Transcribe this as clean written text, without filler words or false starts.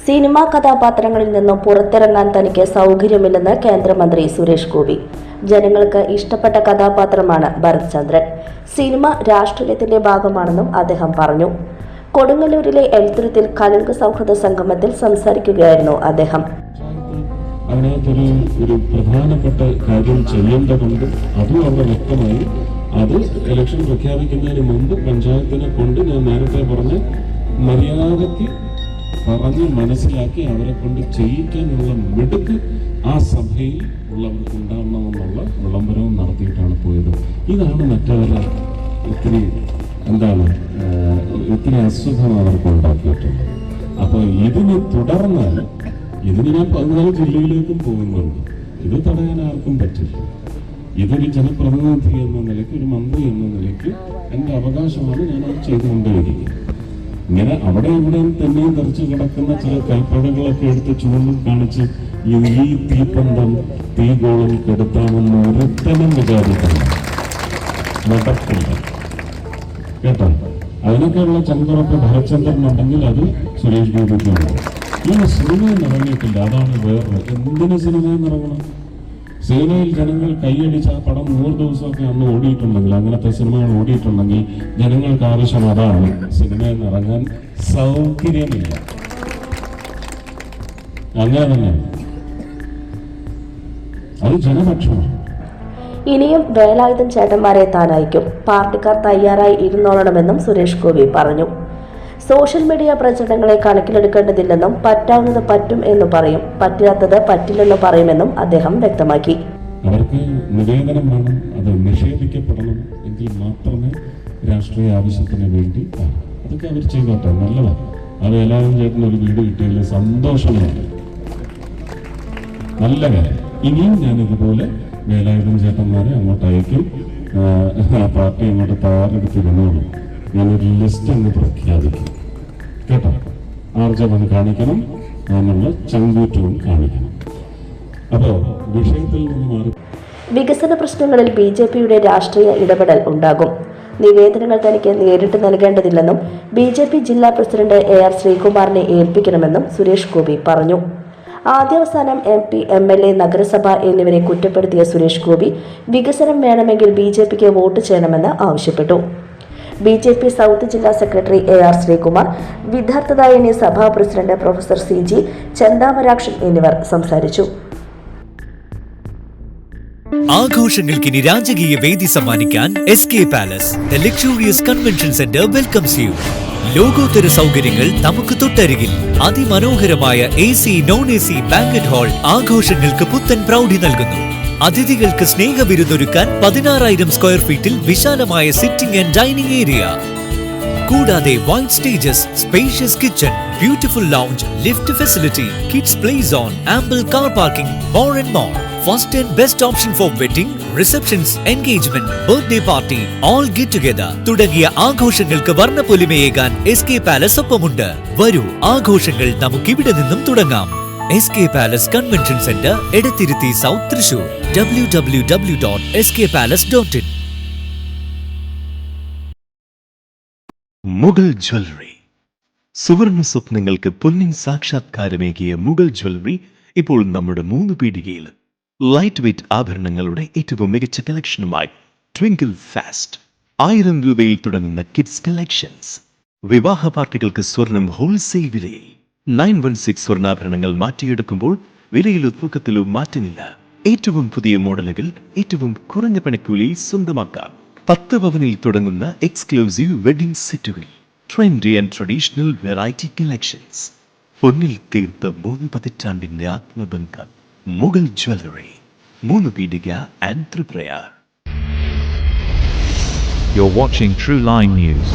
Cinema കഥാപാത്രങ്ങളിൽ നിന്നും പുറത്തിറങ്ങാൻ തനിക്ക് സൗകര്യമില്ലെന്ന് കേന്ദ്രമന്ത്രി സുരേഷ് ഗോപി. ജനങ്ങൾക്ക് ഇഷ്ടപ്പെട്ട കഥാപാത്രമാണ് ഭരത് ചന്ദ്രൻ. സിനിമ രാഷ്ട്രീയത്തിന്റെ ഭാഗമാണെന്നും അദ്ദേഹം പറഞ്ഞു. കൊടുങ്ങല്ലൂരിലെ എൽത്തുരുത്തിൽ കലുങ്ക് സൗഹൃദ സംഗമത്തിൽ സംസാരിക്കുകയായിരുന്നു അദ്ദേഹം. ഒരു പ്രധാനപ്പെട്ട കാര്യം ചെയ്യേണ്ടതുണ്ട്. അതും അവിടെ വ്യക്തമായി അത് ഇലക്ഷൻ പ്രഖ്യാപിക്കുന്നതിന് മുമ്പ് പഞ്ചായത്തിനെ കൊണ്ട് ഞാൻ നേരത്തെ പറഞ്ഞ മര്യാദയ്ക്ക് പറഞ്ഞ് മനസ്സിലാക്കി അവരെ കൊണ്ട് ചെയ്യിക്കാനുള്ള മിടുക്ക് ആ സഭയിൽ ഉള്ളവർക്ക് ഉണ്ടാവണമെന്നുള്ള വിളംബരവും നടത്തിയിട്ടാണ് പോയത്. ഇതാണ് മറ്റവരെ ഒത്തിരി അസുഖം അവർക്ക് ഉണ്ടാക്കിയിട്ടുള്ളത്. അപ്പോൾ ഇതിന് തുടർന്നാൽ ഇതിന് ഞാൻ 14 ജില്ലയിലേക്കും പോകുന്നുണ്ട്. ഇത് തടയാൻ ആർക്കും പറ്റില്ല. ഇതൊരു ജനപ്രതിനിധി എന്ന നിലയ്ക്ക്, ഒരു മന്ത്രി എന്ന നിലയ്ക്ക് എൻ്റെ അവകാശമാണ് ഞാൻ അത് ചെയ്തുകൊണ്ടേയിരിക്കുന്നത്. ഇങ്ങനെ അവിടെ ഇവിടെയും തന്നെയും തെറിച്ച് കിടക്കുന്ന ചില കൽപ്പനകളൊക്കെ എടുത്ത് ചൂണ്ടിക്കാണിച്ച് ഈ തീപ്പന്തം തീഗോളം കെടുത്താമെന്ന് ഒരുത്തനും വിചാരിക്കണം. നടക്കില്ല കേട്ടോ. അതിനൊക്കെയുള്ള ചന്ദ്രപ്പ് ഭരചന്ദ്രനുണ്ടെങ്കിൽ അത് സുരേഷ് ഗോപിക്കുണ്ട്. ഈ സിനിമയിൽ ഇറങ്ങിയിട്ടില്ല. അതാണ് വേറെ. എന്തിനു സിനിമയിൽ ഇറങ്ങണം? സിനിമയിൽ ജനങ്ങൾ കൈയടിച്ച് ആ പടം 100 ദിവസമൊക്കെ അന്ന് ഓടിയിട്ടുണ്ടെങ്കിൽ, അങ്ങനത്തെ സിനിമകൾ ഓടിയിട്ടുണ്ടെങ്കിൽ ജനങ്ങൾക്ക് ആവശ്യം അതാണ്. സിനിമയിൽ ഇറങ്ങാൻ സൗകര്യമില്ല. അങ്ങനെ തന്നെ അത് ജനപക്ഷമാണ്. ഇനിയും വേലായുധൻ ചേട്ടന്മാരെ താൻ അയക്കും. പാർട്ടിക്കാർ തയ്യാറായി ഇരുന്നോളണമെന്നും സുരേഷ് ഗോപി പറഞ്ഞു. സോഷ്യൽ മീഡിയ പ്രചരണങ്ങളെ കണക്കിലെടുക്കേണ്ടതില്ലെന്നും പറ്റാവുന്നത് പറ്റും എന്ന് പറയും, പറ്റാത്തത് പറ്റില്ലെന്ന് പറയുമെന്നും അദ്ദേഹം വ്യക്തമാക്കി. അവർക്ക് നിവേദനം വേണം, അത് നിഷേധിക്കപ്പെടണം എങ്കിൽ മാത്രമേ രാഷ്ട്രീയ ആവശ്യത്തിന് വേണ്ടി അതൊക്കെ അവർ ചെയ്തോട്ടെ. നല്ലതാണ്. അത് എല്ലാവരും ചേട്ടന് ഒരു വീട് കിട്ടിയതിൽ സന്തോഷമാണ്. നല്ല കാര്യം. ഇനിയും ഞാൻ ഇതുപോലെ വേലായുധൻ ചേട്ടന്മാരെ അങ്ങോട്ട് അയക്കും. പാർട്ടി അങ്ങോട്ട് തയ്യാറെടുത്തിരുന്നോളൂ. ഞാനൊരു ലിസ്റ്റ് അങ്ങ് പ്രഖ്യാപിക്കും കേട്ടോ. ആർജവം കാണിക്കണം, എന്നുള്ള ചങ്കൂറ്റവും കാണിക്കണം. അപ്പോൾ വിഷയത്തിൽ നിന്ന് മാറി വികസന പ്രശ്നങ്ങളിൽ BJPയുടെ രാഷ്ട്രീയ ഇടപെടൽ ഉണ്ടാകും. നിവേദനങ്ങൾ തനിക്ക് നേരിട്ട് നൽകേണ്ടതില്ലെന്നും BJP ജില്ലാ പ്രസിഡന്റ് AR ശ്രീകുമാറിനെ ഏൽപ്പിക്കണമെന്നും സുരേഷ് ഗോപി പറഞ്ഞു. ആദ്യാവസാനം MP, MLA, നഗരസഭ എന്നിവരെ കുറ്റപ്പെടുത്തിയ സുരേഷ് ഗോപി വികസനം വേണമെങ്കിൽ BJPക്ക് വോട്ട് ചെയ്യണമെന്ന് ആവശ്യപ്പെട്ടു. BJP സൗത്ത് ജില്ലാ സെക്രട്ടറി AR ശ്രീകുമാർ, വിദ്യാർത്ഥിതായനി സഭാ പ്രസിഡന്റ് പ്രൊഫസർ CG ചന്ദാമരാക്ഷൻ എന്നിവർ സംസാരിച്ചു. ആഘോഷങ്ങൾക്കിനി രാജകീയ വേദി സമ്മാനിക്കാൻ SK Palace, the luxurious convention center welcomes you. ലോകോത്തര സൗകര്യങ്ങൾ നമുക്ക് തൊട്ടരികിൽ. അതിമനോഹരമായ AC, non-AC ബാങ്കറ്റ് ഹാൾ ആഘോഷങ്ങൾക്ക് പുത്തൻ പ്രൗഢി നൽകുന്നു. അതിഥികൾക്ക് സ്നേഹവിരുന്നൊരുക്കാൻ 16,000 സ്ക്വയർ ഫീറ്റിൽ വിശാലമായ സിറ്റിംഗ് ആൻഡ് ഡൈനിങ് ഏരിയ. കൂടാതെ wide stages, spacious kitchen, beautiful lounge, lift facility, kids play zone, ample car parking, more and more. First and best option four wedding, receptions, engagement, birthday party, all get together തുടങ്ങിയ ആഘോഷങ്ങൾക്ക് വർണ്ണപ്പൊലിമയേകാൻ SK palace ഒപ്പമുണ്ട്. വരൂ, ആഘോഷങ്ങൾ നമുക്കിവിടെ നിന്നും തുടങ്ങാം. SK Palace Convention Center, Edathiruthy south, Thrissur. www.skpalace.in. Mughal jewellery. സുവർണ സ്വപ്നങ്ങൾക്ക് പൊന്നിൻ സാക്ഷാത്കാരമേകിയ മുഗൾ ജ്വല്ലറി ഇപ്പോൾ നമ്മുടെ 3 പീടികയിൽ. ലൈറ്റ് വെയ്റ്റ് ആഭരണങ്ങളുടെ ഏറ്റവും മികച്ച കളക്ഷനുമായി ട്വിങ്കിൾ ഫാസ്റ്റ്. 1000 രൂപയിൽ തുടങ്ങുന്ന കിഡ്സ് കളക്ഷൻസ്. വിവാഹ പാർട്ടികൾക്ക് സ്വർണം ഹോൾസെയിൽ വിലയിൽ. 916 സ്വർണ്ണാഭരണങ്ങൾ മാറ്റിയെടുക്കുമ്പോൾ വിലയിലോ തൂക്കത്തിലോ മാറ്റമില്ല. ഏറ്റവും പുതിയ മോഡലുകൾ ഏറ്റവും കുറഞ്ഞ പണിക്കൂലിയിൽ സ്വന്തമാക്കാം. 10 പവനിൽ തുടങ്ങുന്ന എക്സ്ക്ലൂസീവ് വെഡിംഗ് സെറ്റുകൾ. Trendy and traditional variety collections. പൊന്നിൽ തീർത്ത 3 പതിറ്റാണ്ടിന്റെ ആത്മബന്ധം. മുഗൾ ജ്വല്ലറി, 3 പീടിക and Triprayar. You're watching True Line News.